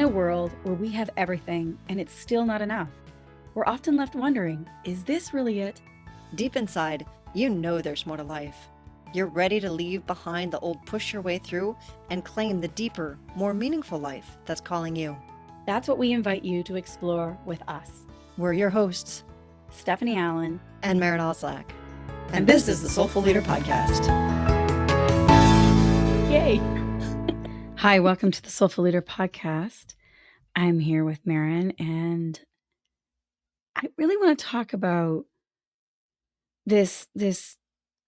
a world where we have everything and it's still not enough, we're often left wondering, is this really it? Deep inside, you know there's more to life. You're ready to leave behind the old push your way through and claim the deeper, more meaningful life that's calling you. That's what we invite you to explore with us. We're your hosts, Stephanie Allen and Maren Stephanie. And this is the Soulful Leader Podcast. Yay! Hi, welcome to the Soulful Leader Podcast. I'm here with Maren, and I really want to talk about this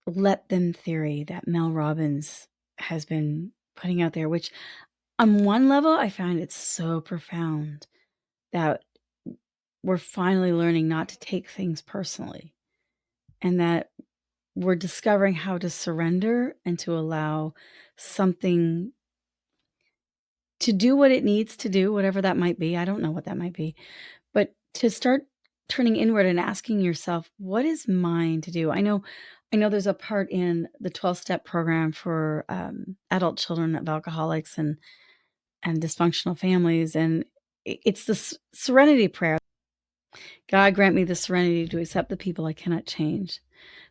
let them theory that Mel Robbins has been putting out there, which on one level, I find it so profound that we're finally learning not to take things personally, and that we're discovering how to surrender and to allow something to do what it needs to do, whatever that might be. I don't know what that might be, but to start turning inward and asking yourself, what is mine to do? I know there's a part in the 12-step program for adult children of alcoholics and dysfunctional families, and it's the serenity prayer. God, grant me the serenity to accept the people I cannot change,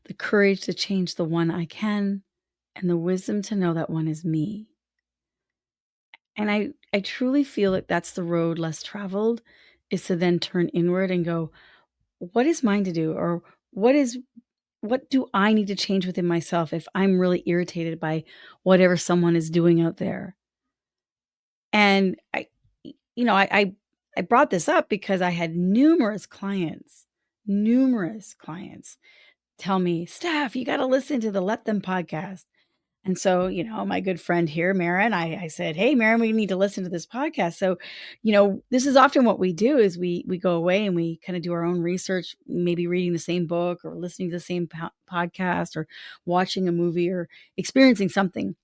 the courage to change the one I can, and the wisdom to know that one is me. And I truly feel that that's the road less traveled, is to then turn inward and go, what is mine to do? Or what do I need to change within myself if I'm really irritated by whatever someone is doing out there? And I brought this up because I had numerous clients tell me, Steph, you got to listen to the Let Them podcast. And so, my good friend here, Maren, I said, hey, Maren, we need to listen to this podcast. So, this is often what we do is we go away and we kind of do our own research, maybe reading the same book or listening to the same podcast or watching a movie or experiencing something.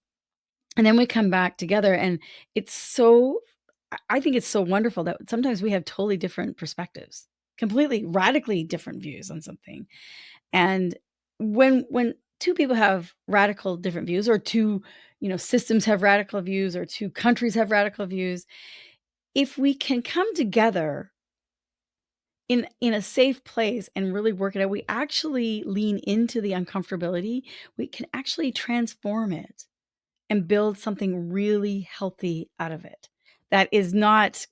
And then we come back together, and I think it's so wonderful that sometimes we have totally different perspectives, completely radically different views on something. And when two people have radical different views, or two, systems have radical views, or two countries have radical views, if we can come together in a safe place and really work it out, we actually lean into the uncomfortability, we can actually transform it and build something really healthy out of it. That is not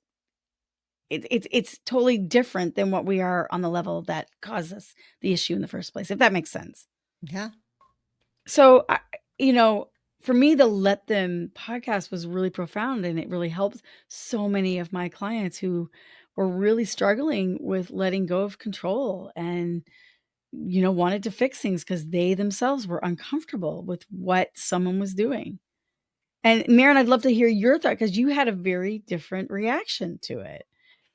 it's totally different than what we are on the level that caused us the issue in the first place, if that makes sense. Yeah. So, for me, the Let Them podcast was really profound, and it really helped so many of my clients who were really struggling with letting go of control and, wanted to fix things because they themselves were uncomfortable with what someone was doing. And Maren, I'd love to hear your thought because you had a very different reaction to it.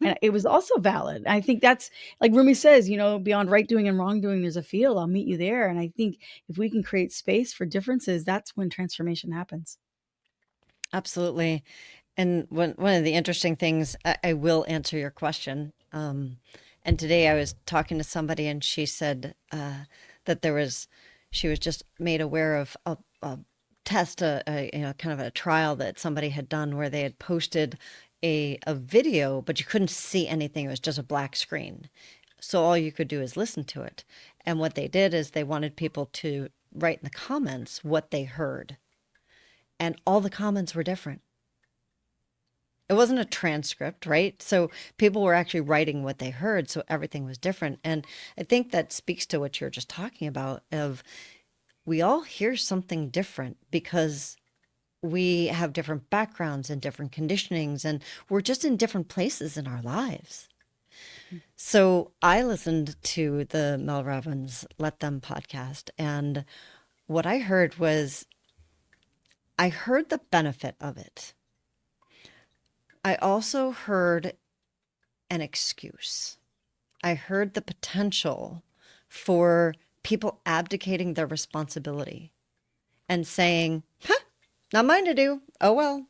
And it was also valid. I think that's like Rumi says, beyond right doing and wrong doing, there's a field. I'll meet you there. And I think if we can create space for differences, that's when transformation happens. Absolutely. And one of the interesting things, I will answer your question. And today I was talking to somebody, and she said that she was just made aware of a test, kind of a trial that somebody had done where they had posted a video, but you couldn't see anything. It was just a black screen. So all you could do is listen to it. And what they did is they wanted people to write in the comments what they heard. And all the comments were different. It wasn't a transcript, right? So people were actually writing what they heard, so everything was different. And I think that speaks to what you're just talking about, of we all hear something different because we have different backgrounds and different conditionings, and we're just in different places in our lives. So I listened to the Mel Robbins Let Them podcast, and what I heard was, I heard the benefit of it. I also heard an excuse. I heard the potential for people abdicating their responsibility and saying, not mine to do. Oh, well,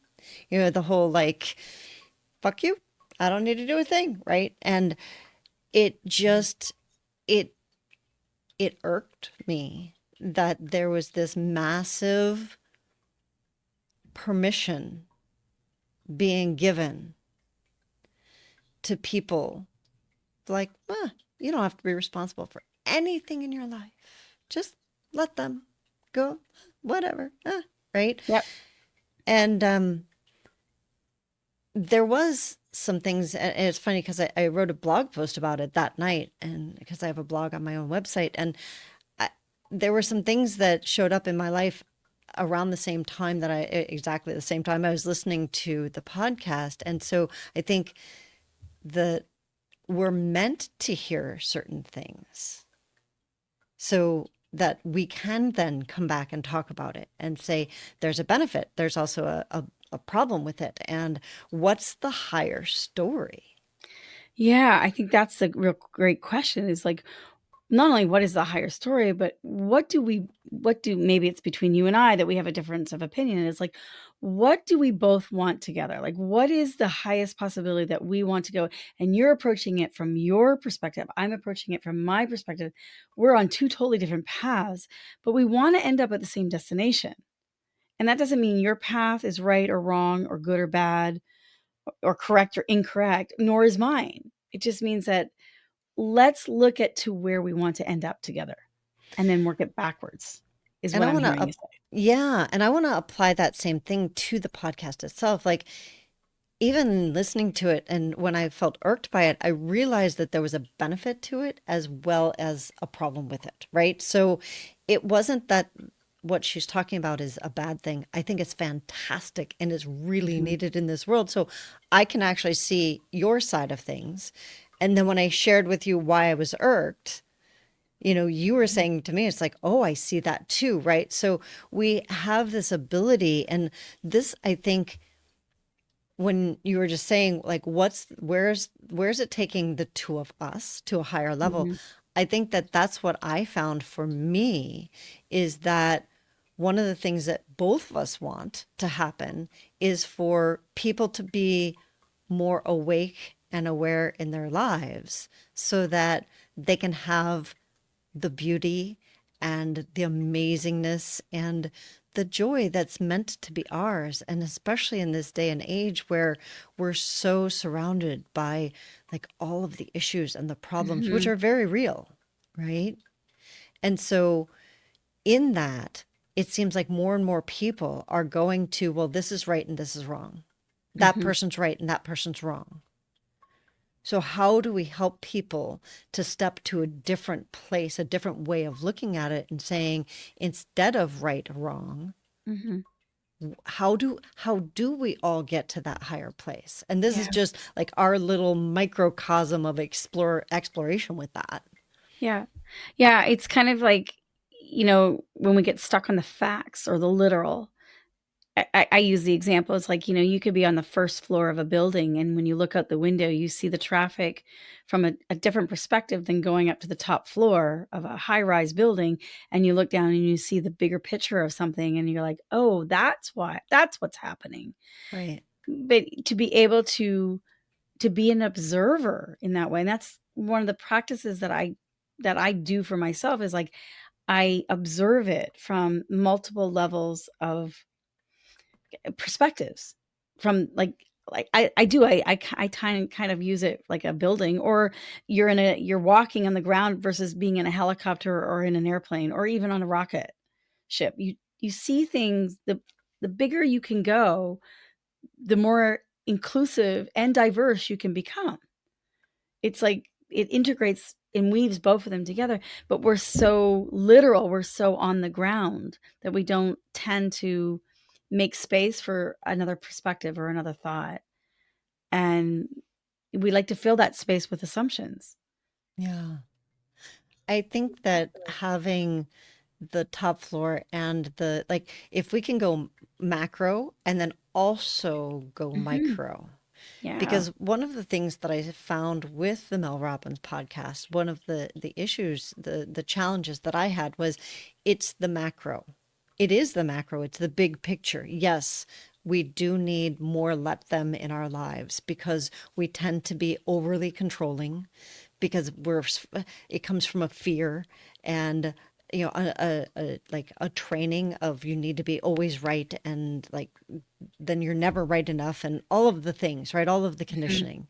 the whole like, fuck you. I don't need to do a thing. Right. And it just, it irked me that there was this massive permission being given to people like, you don't have to be responsible for anything in your life. Just let them go, whatever, right? Yep. And there was some things, and it's funny because I wrote a blog post about it that night, and because I have a blog on my own website, and I, there were some things that showed up in my life around the same time that exactly the same time I was listening to the podcast. And so I think that we're meant to hear certain things so that we can then come back and talk about it and say, there's a benefit. There's also a problem with it. And what's the higher story? Yeah, I think that's a real great question is like, not only what is the higher story, but what do maybe it's between you and I that we have a difference of opinion. It's like, what do we both want together? Like, what is the highest possibility that we want to go? And you're approaching it from your perspective. I'm approaching it from my perspective. We're on two totally different paths, but we want to end up at the same destination. And that doesn't mean your path is right or wrong or good or bad or correct or incorrect, nor is mine. It just means that let's look at to where we want to end up together and then work it backwards is And what I I'm want hearing to, you say. yeah, and I want to apply that same thing to the podcast itself. Like, even listening to it, and when I felt irked by it, I realized that there was a benefit to it as well as a problem with it, right? So it wasn't that what she's talking about is a bad thing. I think it's fantastic and is really Mhm, needed in this world. So I can actually see your side of things. And then when I shared with you why I was irked, you were mhm, saying to me, it's like, oh, I see that too, right? So we have this ability, and this, I think, when you were just saying like where's it taking the two of us to a higher level. mhm, I think that that's what I found for me, is that one of the things that both of us want to happen is for people to be more awake and aware in their lives so that they can have the beauty and the amazingness and the joy that's meant to be ours. And especially in this day and age where we're so surrounded by like all of the issues and the problems, which mhm, are very real, right? And so in that, it seems like more and more people are going to, well, this is right and this is wrong. That mhm. person's right and that person's wrong. So, how do we help people to step to a different place, a different way of looking at it and saying, instead of right or wrong, Mhm. how do we all get to that higher place? And this is Yeah. just like our little microcosm of exploration with that. Yeah. Yeah, it's kind of like, when we get stuck on the facts or the literal, I use the example, it's like, you could be on the first floor of a building, and when you look out the window, you see the traffic from a different perspective than going up to the top floor of a high-rise building, and you look down and you see the bigger picture of something, and you're like, "Oh, that's what's happening." Right. But to be able to be an observer in that way, and that's one of the practices that I do for myself is, like, I observe it from multiple levels of perspectives from I do I kind of use it like a building, or you're walking on the ground versus being in a helicopter or in an airplane or even on a rocket ship. You see things, the bigger you can go, the more inclusive and diverse you can become. It's like it integrates and weaves both of them together, but we're so literal, we're so on the ground that we don't tend to make space for another perspective or another thought. And we like to fill that space with assumptions. Yeah. I think that having the top floor and the, like, if we can go macro and then also go Mhm. micro. Yeah. Because one of the things that I found with the Mel Robbins podcast, one of the issues, the challenges that I had was, it's the macro. It is the macro. It's the big picture. Yes, we do need more let them in our lives because we tend to be overly controlling because it comes from a fear, and like a training of you need to be always right, and like then you're never right enough, and all of the things, right? All of the Mhm. conditioning.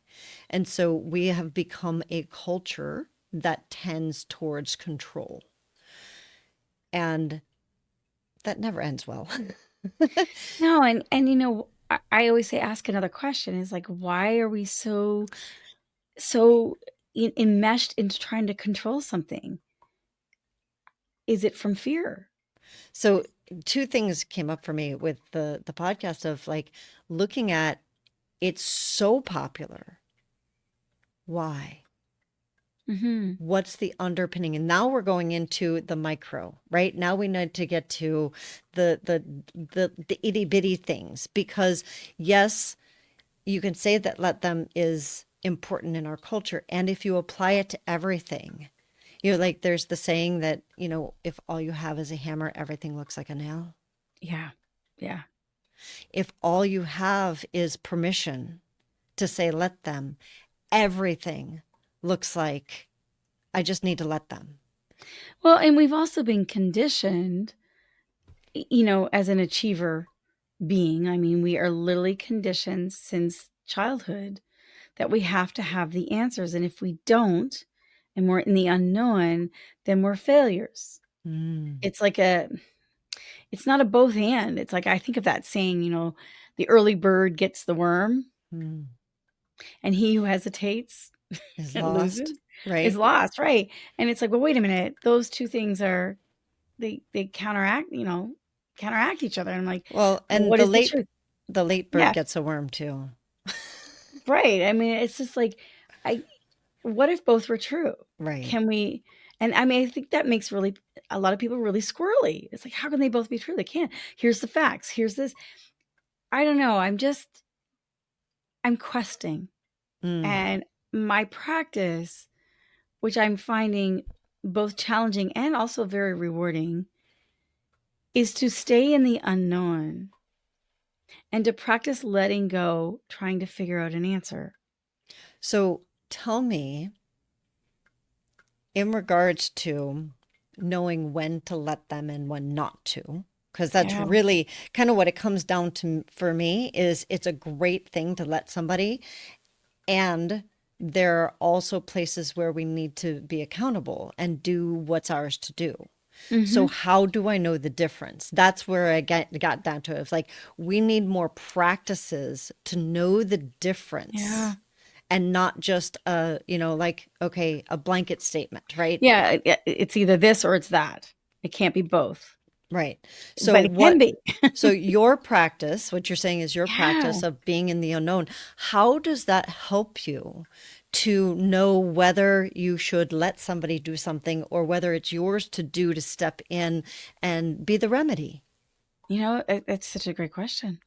And so we have become a culture that tends towards control, and that never ends well. No, and I always say ask another question is like, why are we so enmeshed into trying to control something? Is it from fear? So two things came up for me with the podcast of like looking at it's so popular. Why? Mhm. What's the underpinning? And now we're going into the micro, right? Now we need to get to the itty bitty things, because yes, you can say that let them is important in our culture. And if you apply it to everything, like there's the saying that, if all you have is a hammer, everything looks like a nail. Yeah. Yeah. If all you have is permission to say let them, everything looks like I just need to let them. Well, and we've also been conditioned, as an achiever being. I mean, we are literally conditioned since childhood that we have to have the answers. And if we don't, and we're in the unknown, then we're failures. Mm, It's like it's not a both and. It's like, I think of that saying, the early bird gets the worm, mm. and he who hesitates Is and lost, loses is right? lost, right? And it's like, well, wait a minute. Those two things they counteract each other. And I'm like, Well, well, and what is the truth? the late bird Yeah, gets a worm too. right. I mean, it's just like, I what if both were true? Right. Can we and I mean, I think that makes really a lot of people really squirrely. It's like, how can they both be true? They can't. Here's the facts. Here's this. I don't know. I'm questing. Mm. And my practice, which I'm finding both challenging and also very rewarding, is to stay in the unknown and to practice letting go, trying to figure out an answer. So tell me, in regards to knowing when to let them and when not to, because that's Yeah. really kind of what it comes down to for me, is it's a great thing to let somebody. And there are also places where we need to be accountable and do what's ours to do. So Mhm. how do I know the difference? That's where I got down to it. It's like we need more practices to know the Yeah. difference, and not just like, okay, a blanket statement, right? Yeah, it's either this or it's that. It can't be both, Right. So but it can be. so your practice, what you're saying is your Yeah. practice of being in the unknown. How does that help you to know whether you should let somebody do something, or whether it's yours to do, to step in and be the remedy? It's such a great question.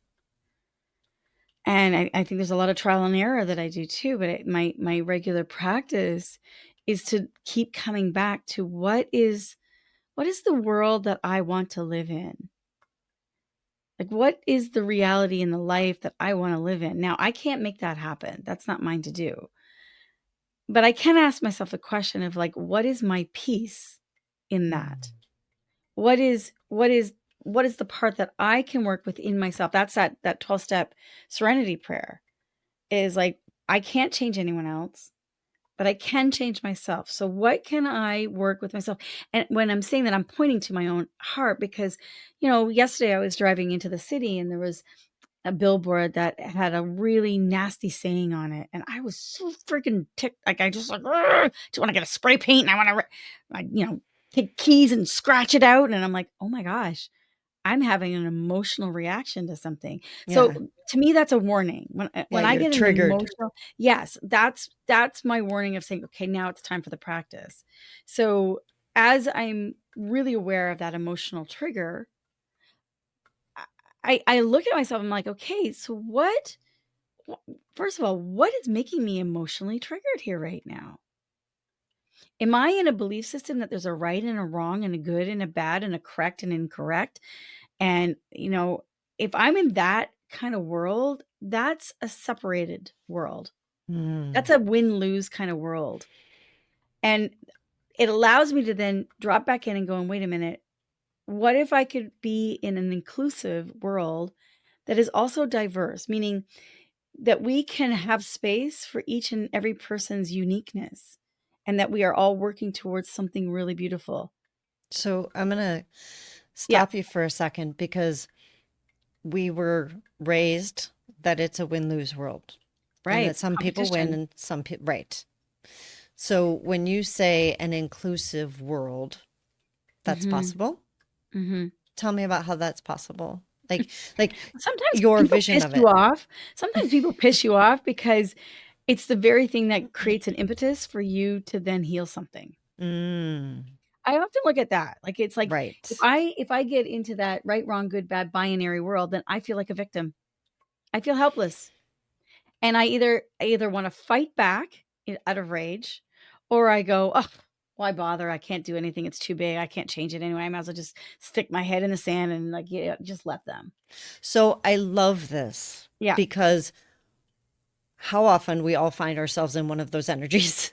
And I think there's a lot of trial and error that I do too, but my regular practice is to keep coming back to what is the world that I want to live in? Like, what is the reality in the life that I want to live in? Now, I can't make that happen. That's not mine to do. But I can ask myself the question of like, what is my peace in that? Mm, What is the part that I can work within myself? That's that 12-step serenity prayer is like, I can't change anyone else, but I can change myself. So what can I work with myself? And when I'm saying that, I'm pointing to my own heart because, yesterday I was driving into the city and there was a billboard that had a really nasty saying on it. And I was so freaking ticked. Like, I just like, "Ugh, do want to get a spray paint and I want to, like, take keys and scratch it out." And I'm like, oh my gosh, I'm having an emotional reaction to something. So yeah. to me, that's a warning. When Yeah, when I you're get an triggered. emotional, yes, that's my warning of saying, okay, now it's time for the practice. So as I'm really aware of that emotional trigger, I look at myself. I'm like, okay, so first of all, what is making me emotionally triggered here right now? Am I in a belief system that there's a right and a wrong and a good and a bad and a correct and incorrect? And, if I'm in that kind of world, that's a separated world. Mm, That's a win-lose kind of world. And it allows me to then drop back in and go, and wait a minute, what if I could be in an inclusive world that is also diverse, meaning that we can have space for each and every person's uniqueness and that we are all working towards something really beautiful. So I'm going to Yeah, stop you for a second because we were raised that it's a win-lose world and that right. some people win Competition. and some people, right. So when you say an inclusive world, that's Mhm. possible. Mhm. Tell me about how that's possible. Like Sometimes your people vision piss of you it. off. Sometimes people piss you off because it's the very thing that creates an impetus for you to then heal something. Mm, I often look at that. Like, it's like, if right. I get into that right, wrong, good, bad binary world, then I feel like a victim. I feel helpless. And I either wanna fight back out of rage, or I go, "Ugh, why bother? I can't do anything. It's too big. I can't change it anyway. I might as well just stick my head in the sand and, like, yeah, just let them." So I love this Yeah. because how often we all find ourselves in one of those energies.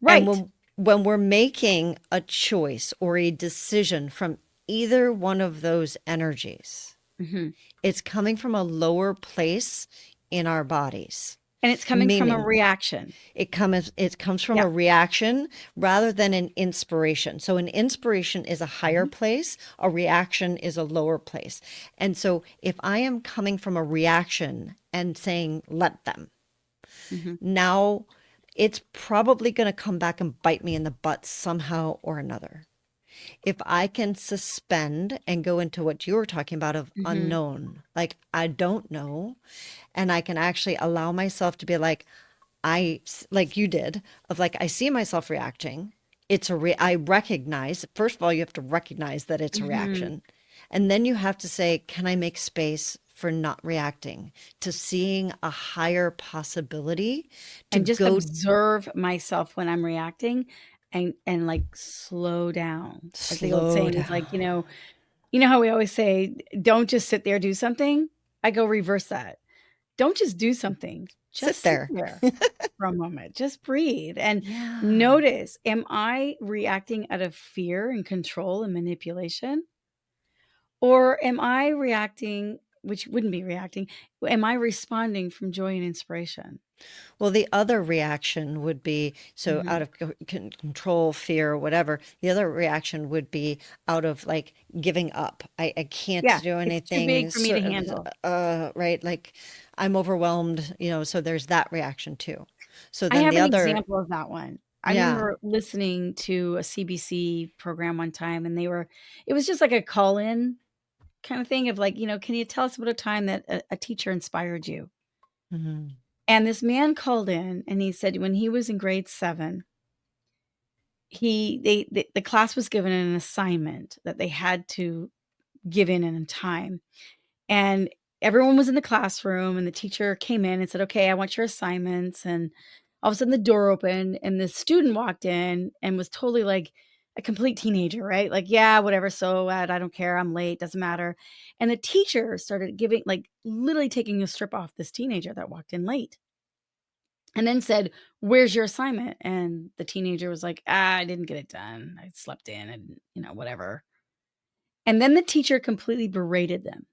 And Right. when we're making a choice or a decision from either one of those energies, Mhm. it's coming from a lower place in our bodies. And it's coming from a Meaning reaction. it comes from Yeah. a reaction rather than an inspiration. So an inspiration is a higher Mhm. place, a reaction is a lower place. And so if I am coming from a reaction and saying let them, Mhm. now it's probably going to come back and bite me in the butt somehow or another. If I can suspend and go into what you were talking about of Mhm. unknown, like I don't know, and I can actually allow myself to be like, like you did, of like, I see myself reacting. I recognize, first of all, you have to recognize that it's a Mhm. reaction. And then you have to say, can I make space for not reacting, to seeing a higher possibility to And just go observe myself when I'm reacting and, like, slow down. Like the old slow saying is like, down, you know how we always say, "Don't just sit there, do something?" I go reverse that. Don't just do something, sit just sit there. there for a moment, just breathe and Yeah. notice, am I reacting out of fear and control and manipulation? Or am I reacting, which wouldn't be reacting, am I responding from joy and inspiration? Well, the other reaction would be so Mhm. out of control, fear, whatever. The other reaction would be out of like giving up. I can't Yeah, do it's too big anything. for me to So, handle. right. Like I'm overwhelmed, so there's that reaction too. So I then have the an other, example of that one. I yeah. remember listening to a CBC program one time, and it was just like a call-in kind of thing of like, "Can you tell us about a time that a teacher inspired you?" Mhm. And this man called in, and he said when he was in grade 7, the class was given an assignment that they had to give in time. And everyone was in the classroom, and the teacher came in and said, "Okay, I want your assignments." And all of a sudden the door opened and the student walked in and was totally like a complete teenager, right? Like, "Yeah, whatever, so what? I don't care. I'm late. Doesn't matter." And the teacher started giving, like, literally taking a strip off this teenager that walked in late, and then said, "Where's your assignment?" And the teenager was like, "I didn't get it done. I slept in and, whatever." And then the teacher completely berated them,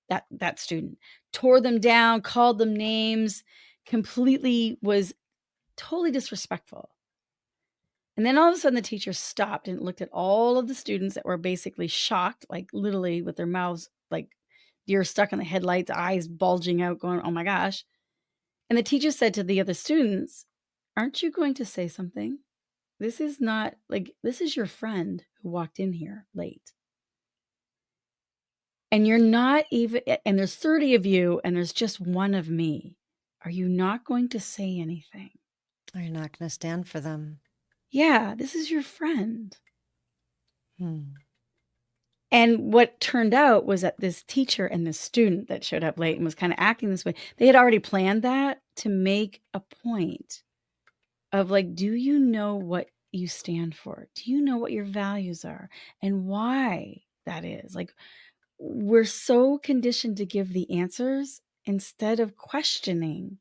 that student, tore them down, called them names, completely was totally disrespectful. And then all of a sudden the teacher stopped and looked at all of the students that were basically shocked, like literally with their mouths like deer stuck in the headlights, eyes bulging out, going, "Oh my gosh." And the teacher said to the other students, "Aren't you going to say something? This is not like this is your friend who walked in here late. And you're not even and there's 30 of you and there's just one of me. Are you not going to say anything?" You're not going to stand for them. "Yeah, this is your friend." Hmm. And what turned out was that this teacher and this student that showed up late and was kinda acting this way, they had already planned that to make a point of like, "Do you know what you stand for? Do you know what your values are and why that is?" Like, we're so conditioned to give the answers instead of questioning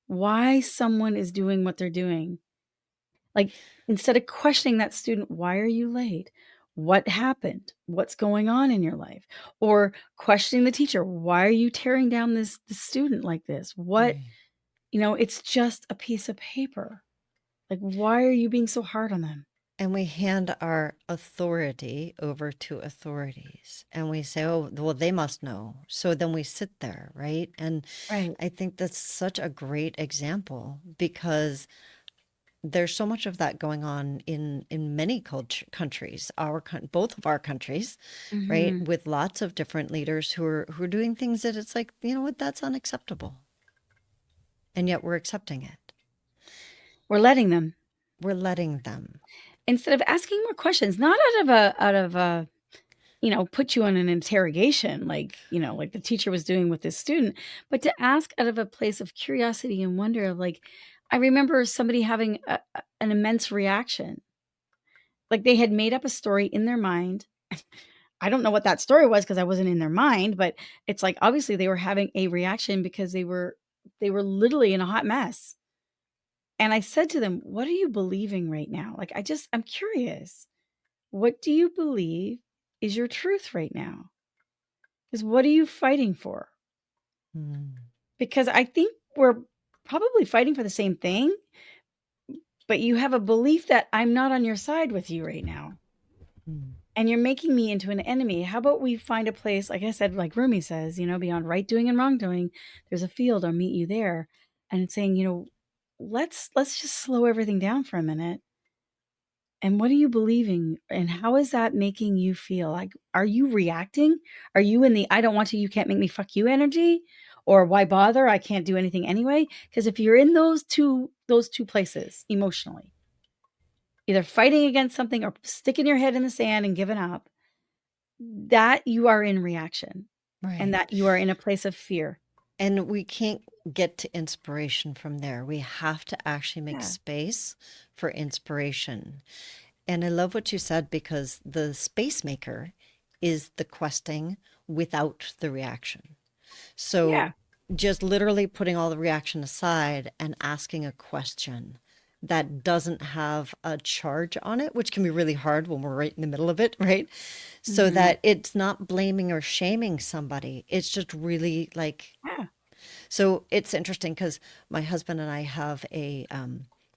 why someone is doing what they're doing. Like, instead of questioning that student, why are you late? What happened? What's going on in your life? Or questioning the teacher, why are you tearing down this student like this? What, Right. it's just a piece of paper. Like, why are you being so hard on them? And we hand our authority over to authorities and we say, oh, well, they must know. So then we sit there, right? And Right. I think that's such a great example because there's so much of that going on in many countries, both of our countries, right? Mhm. With lots of different leaders who are doing things that it's like, you know what, that's unacceptable. And yet we're accepting it. We're letting them. We're letting them. Instead of asking more questions, not out of a put you on an interrogation like the teacher was doing with this student, but to ask out of a place of curiosity and wonder of like, I remember somebody having an immense reaction. Like they had made up a story in their mind. I don't know what that story was because I wasn't in their mind, but it's like obviously they were having a reaction because they were literally in a hot mess. And I said to them, "What are you believing right now?" Like I'm curious. What do you believe is your truth right now? Because what are you fighting for? Mm, Because I think we're probably fighting for the same thing, but you have a belief that I'm not on your side with you right now. mm, And you're making me into an enemy. How about we find a place, like I said, like Rumi says, beyond right doing and wrong doing, there's a field, I'll meet you there. And it's saying, let's just slow everything down for a minute. And what are you believing? And how is that making you feel? Like, are you reacting? Are you in the I don't want to, you can't make me fuck you energy? Or why bother? I can't do anything anyway. Because if you're in those two places emotionally, either fighting against something or sticking your head in the sand and giving up, that you are in reaction and right. that you are in a place of fear. And we can't get to inspiration from there. We have to actually make Yeah. space for inspiration. And I love what you said because the space maker is the questing without the reaction. So Yeah. just literally putting all the reaction aside and asking a question that doesn't have a charge on it, which can be really hard when we're right in the middle of it, right? So Mhm. that it's not blaming or shaming somebody. It's just really like, Yeah. so it's interesting because my husband and I have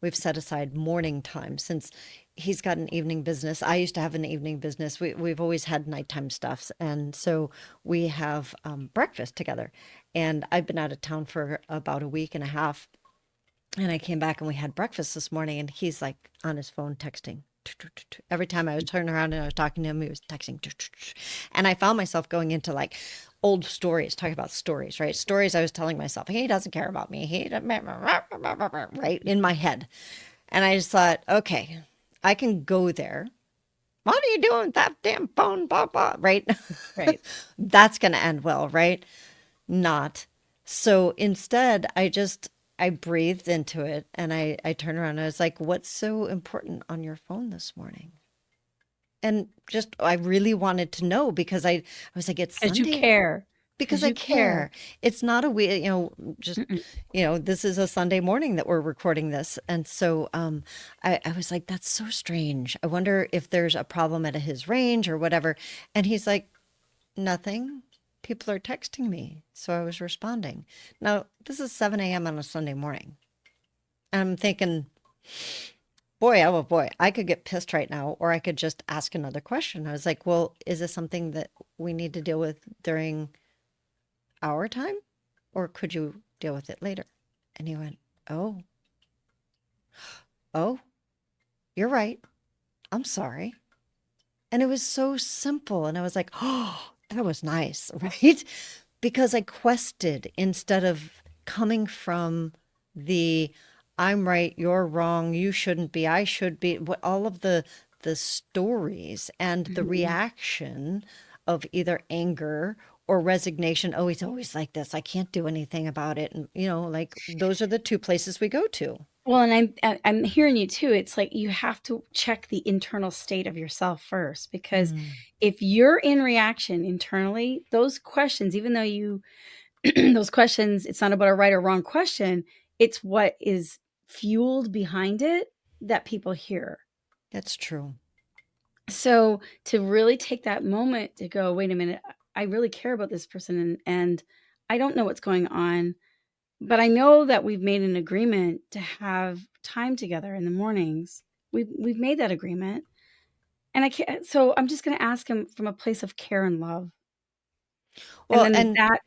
we've set aside morning time since he's got an evening business. I used to have an evening business. We've always had nighttime stuffs. And so we have breakfast together. And I've been out of town for about a week and a half. And I came back and we had breakfast this morning and he's like on his phone texting. Every time I was turning around and I was talking to him, he was texting. And I found myself going into like old stories, talking about stories, right? Stories I was telling myself, he doesn't care about me. He doesn't, right in my head. And I just thought, okay, I can go there. What are you doing with that damn phone? Blah, blah, right? Right. That's going to end well, right? Not. So instead, I breathed into it and I turned around and I was like, what's so important on your phone this morning? And just, I really wanted to know because I was like, it's Because you Sunday care. because Because I you care. care. It's not a we, just, Mm-mm. this is a Sunday morning that we're recording this. And so I was like, that's so strange. I wonder if there's a problem at his range or whatever. And he's like, nothing. People are texting me. So I was responding. Now, this is 7 a.m. on a Sunday morning. And I'm thinking, boy, oh boy, I could get pissed right now, or I could just ask another question. I was like, well, is this something that we need to deal with during our time? Or could you deal with it later? And he went, oh, oh, you're right. I'm sorry. And it was so simple. And I was like, oh, that was nice, right? Because I quested instead of coming from the I'm right, you're wrong, you shouldn't be, I should be, what all of the stories and the Mhm. reaction of either anger or resignation. Oh, he's always like this. I can't do anything about it. And like those are the two places we go to. Well, and I'm hearing you too. It's like you have to check the internal state of yourself first, because Mm, if you're in reaction internally, those questions, even though you those questions, it's not about a right or wrong question, it's what is fueled behind it. that people hear. That's true. So to really take that moment to go, wait a minute, I really care about this person, and I don't know what's going on, but I know that we've made an agreement to have time together in the mornings. We've made that agreement. And I can't, so I'm just going to ask him from a place of care and love. And Well, then and that,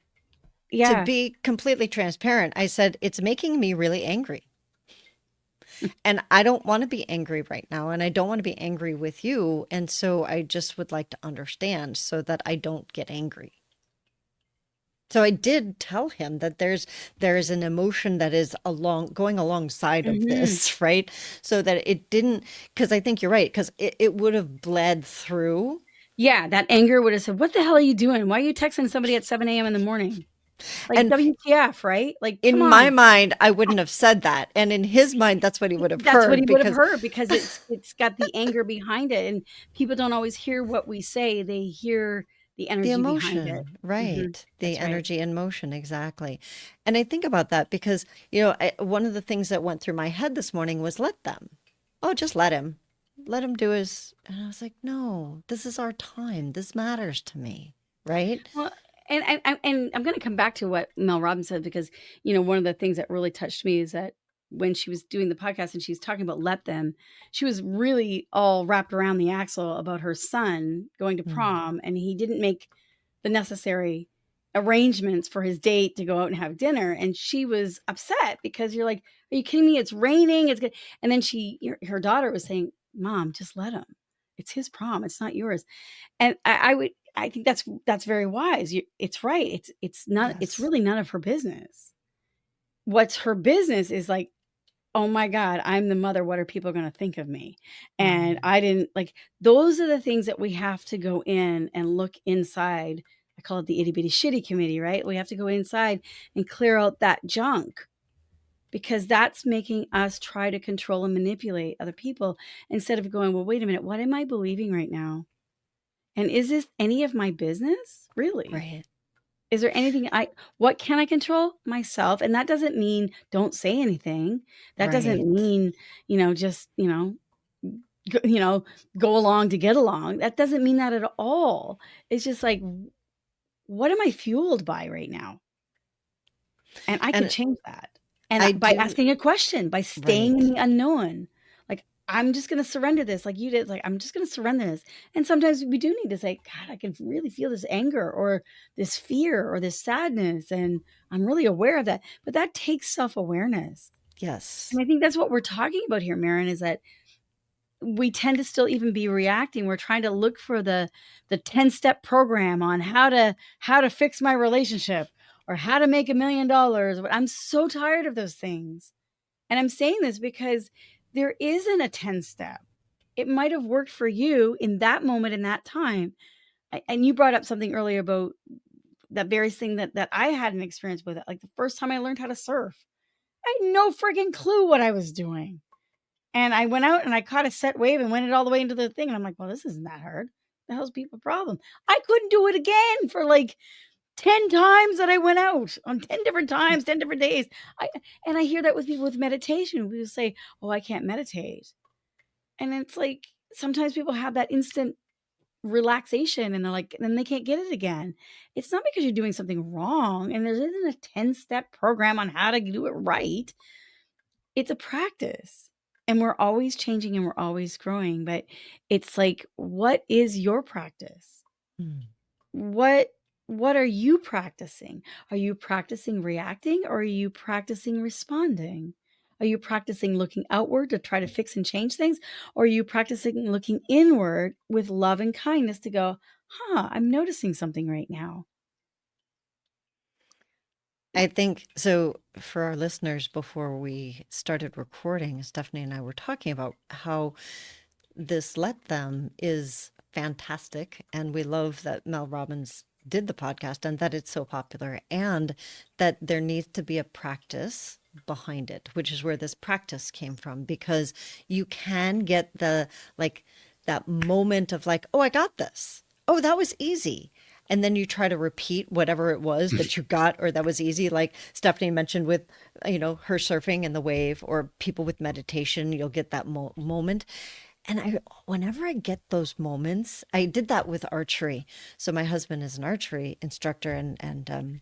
to yeah. be completely transparent, I said, it's making me really angry. And I don't want to be angry right now. And I don't want to be angry with you. And so I just would like to understand so that I don't get angry. So I did tell him that there's an emotion that is going alongside of Hmm. this, right? So that it didn't, because I think you're right, because it would have bled through. Yeah, that anger would have said, "What the hell are you doing? Why are you texting somebody at 7 a.m. in the morning? Like, And WTF, right? Like, come in my on." mind, I wouldn't have said that. And in his mind, that's what he would have That's what he heard would have because heard because it's got the anger behind it, and people don't always hear what we say, they hear the the energy behind it. emotion, Mhm. right? The That's right. energy and motion, exactly. And I think about that because, one of the things that went through my head this morning was let them. Oh, just let him. Let him do his. And I was like, no, this is our time. This matters to me, right? Well, and I'm gonna come back to what Mel Robbins said because, one of the things that really touched me is that when she was doing the podcast and she's talking about let them, she was really all wrapped around the axle about her son going to Mm, prom, and he didn't make the necessary arrangements for his date to go out and have dinner, and she was upset because you're like, "Are you kidding me? It's raining, it's good." And then her daughter was saying, "Mom, just let him. It's his prom, it's not yours." And I think that's very wise. It's right. It's yes. really none of her business. What's her business is like, "Oh my god, I'm the mother. What are people gonna think of me?" And Mm, I didn't like those are the things that we have to go in and look inside. I call it the itty bitty shitty committee, right? We have to go inside and clear out that junk because that's making us try to control and manipulate other people instead of going, "Well, wait a minute, what am I believing right now? And is this any of my business? Really? right. Is there anything what can I control? Myself. And that doesn't mean don't say anything. That doesn't Right. mean, just, go, go along to get along. That doesn't mean that at all. It's just like, what am I fueled by right now? And I can And change that. And I by do, asking a question, by staying in right. the unknown. Like, I'm just gonna surrender this like you did. Like, I'm just gonna surrender this. And sometimes we do need to say, God, I can really feel this anger or this fear or this sadness. And I'm really aware of that. But that takes self-awareness. And Yes. I think that's what we're talking about here, Maren, is that we tend to still even be reacting. We're trying to look for the 10-step program on how to fix my relationship or how to make $1 million. But I'm so tired of those things. And I'm saying this because there isn't a 10 step. It might have worked for you in that moment in that time. And you brought up something earlier about that very thing that I had an experience with it. Like the first time I learned how to surf, I had no freaking clue what I was doing. And I went out and I caught a set wave and went it all the way into the thing. And I'm like, well, this isn't that hard. The hell's people problem? I couldn't do it again for like 10 times that I went out on 10 different times, 10 different days. I and I hear that with people with meditation. We say, "Oh, I can't meditate." And it's like sometimes people have that instant relaxation and they're like, then they can't get it again. It's not because you're doing something wrong and there isn't a 10-step program on how to do it right. It's a practice. And we're always changing and we're always growing, but it's like, what is your practice? Mm. What what are you practicing? Are you practicing reacting or are you practicing responding? Are you practicing looking outward to try to fix and change things? Or are you practicing looking inward with love and kindness to go, I'm noticing something right now. I think so. For our listeners, before we started recording, Stephanie and I were talking about how this Let Them is fantastic. And we love that Mel Robbins did the podcast and that it's so popular, and that there needs to be a practice behind it, which is where this practice came from, because you can get like that moment of like, oh, I got this. Oh, that was easy. and then you try to repeat whatever it was that you got or that was easy, like Stephanie mentioned with, her surfing and the wave, or people with meditation, you'll get that moment. And whenever I get those moments, I did that with archery. So my husband is an archery instructor, and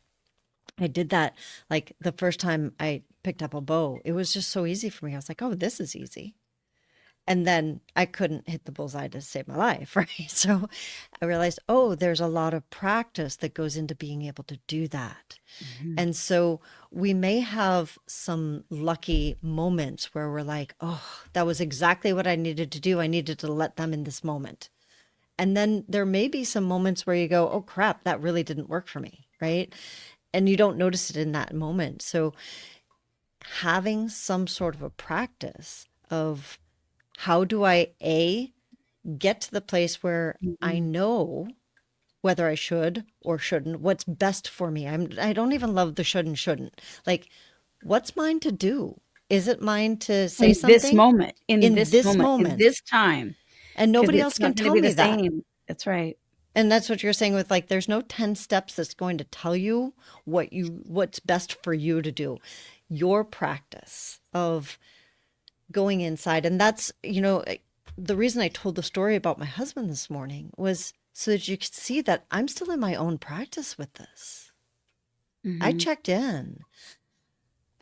I did that like the first time I picked up a bow. It was just so easy for me. I was like, oh, this is easy. And then I couldn't hit the bullseye to save my life, right? So I realized, oh, there's a lot of practice that goes into being able to do that. Mhm. And so we may have some lucky moments where we're like, oh, that was exactly what I needed to do. I needed to let them in this moment. And then there may be some moments where you go, oh, crap, that really didn't work for me, right? And you don't notice it in that moment. So having some sort of a practice of how do I, get to the place where I Mhm. know whether I should or shouldn't, what's best for me. I don't even love the should and shouldn't. Like, what's mine to do? Is it mine to say In this something moment, in in this this moment, in moment? this time, And because nobody it's else not can gonna tell be the me that. same. That's right. And that's what you're saying with, like, there's no 10 steps that's going to tell you what's best for you to do. Your practice of going inside. And that's, the reason I told the story about my husband this morning was so that you could see that I'm still in my own practice with this. I Mhm. checked in.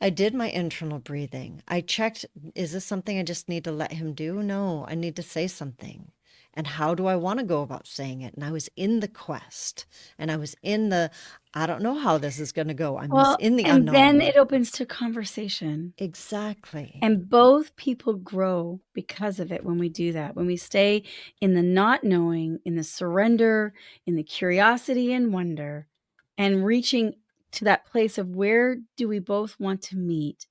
I did my internal breathing. I checked, is this something I just need to let him do? No, I need to say something. And how do I want to go about saying it? And I was in the quest, and I was in the, I don't know how this is going to go. I'm Well, in the and then unknown. it opens to conversation. Exactly. And both people grow because of it when we do that. When we stay in the not knowing, in the surrender, in the curiosity and wonder, and reaching to that place of where do we both want to meet,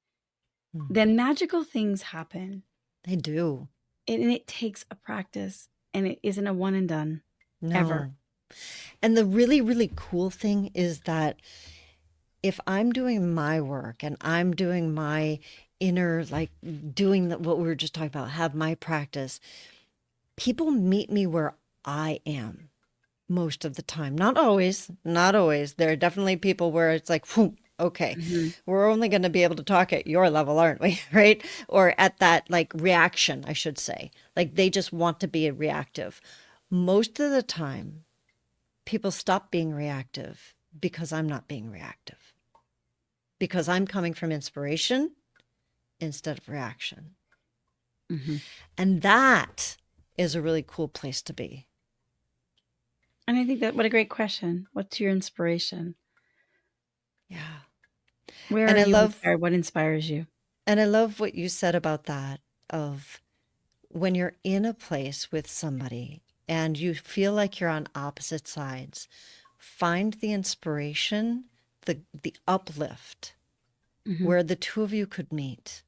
then magical things happen. They do. And it takes a practice, and it isn't a one and done ever. No. And the really, really cool thing is that if I'm doing my work and I'm doing my inner, like doing what we were just talking about, have my practice, people meet me where I am most of the time. Not always, not always. There are definitely people where it's like, whew, okay, Mhm. we're only going to be able to talk at your level, aren't we? Right? Or at that like reaction, I should say. Like they just want to be reactive. Most of the time, people stop being reactive because I'm not being reactive, because I'm coming from inspiration instead of reaction. Mhm. And that is a really cool place to be. And I think that what a great question. What's your inspiration? Yeah. Where And are I you love inspired? What inspires you? and I love what you said about that, of when you're in a place with somebody and you feel like you're on opposite sides, find the inspiration, the uplift Mhm. where the two of you could meet,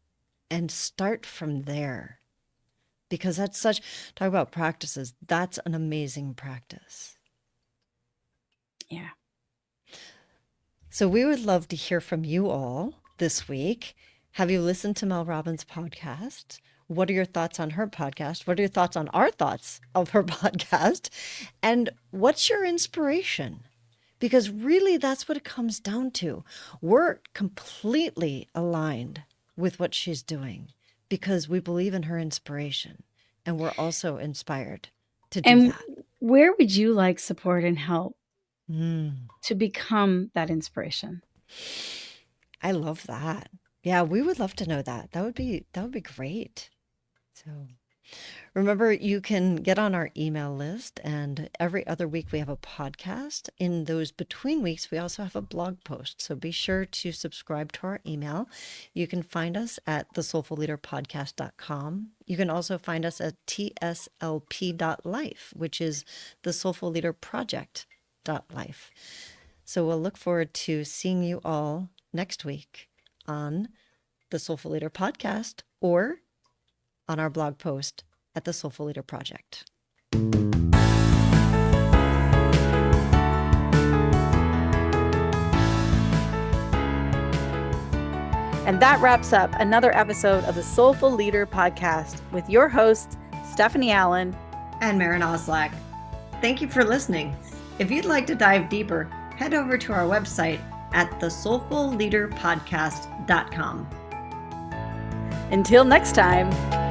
and start from there. Because that's such, talk about practices, that's an amazing practice. Yeah. So we would love to hear from you all this week. Have you listened to Mel Robbins' podcast? What are your thoughts on her podcast? What are your thoughts on our thoughts of her podcast? And what's your inspiration? Because really, that's what it comes down to. We're completely aligned with what she's doing because we believe in her inspiration, and we're also inspired to do And that. where would you like support and help Mm, to become that inspiration? I love that. Yeah, we would love to know that. That would be great. So remember, you can get on our email list, and every other week we have a podcast. In those between weeks, we also have a blog post. So be sure to subscribe to our email. You can find us at thesoulfulleaderpodcast.com. You can also find us at tslp.life, which is the Soulful Leader Project.life. So we'll look forward to seeing you all next week on the Soulful Leader Podcast or on our blog post at the Soulful Leader Project. And that wraps up another episode of the Soulful Leader Podcast with your host, Stephanie Allen And Maren Stephanie. Thank you for listening. If you'd like to dive deeper, head over to our website at thesoulfulleaderpodcast.com. Until next time.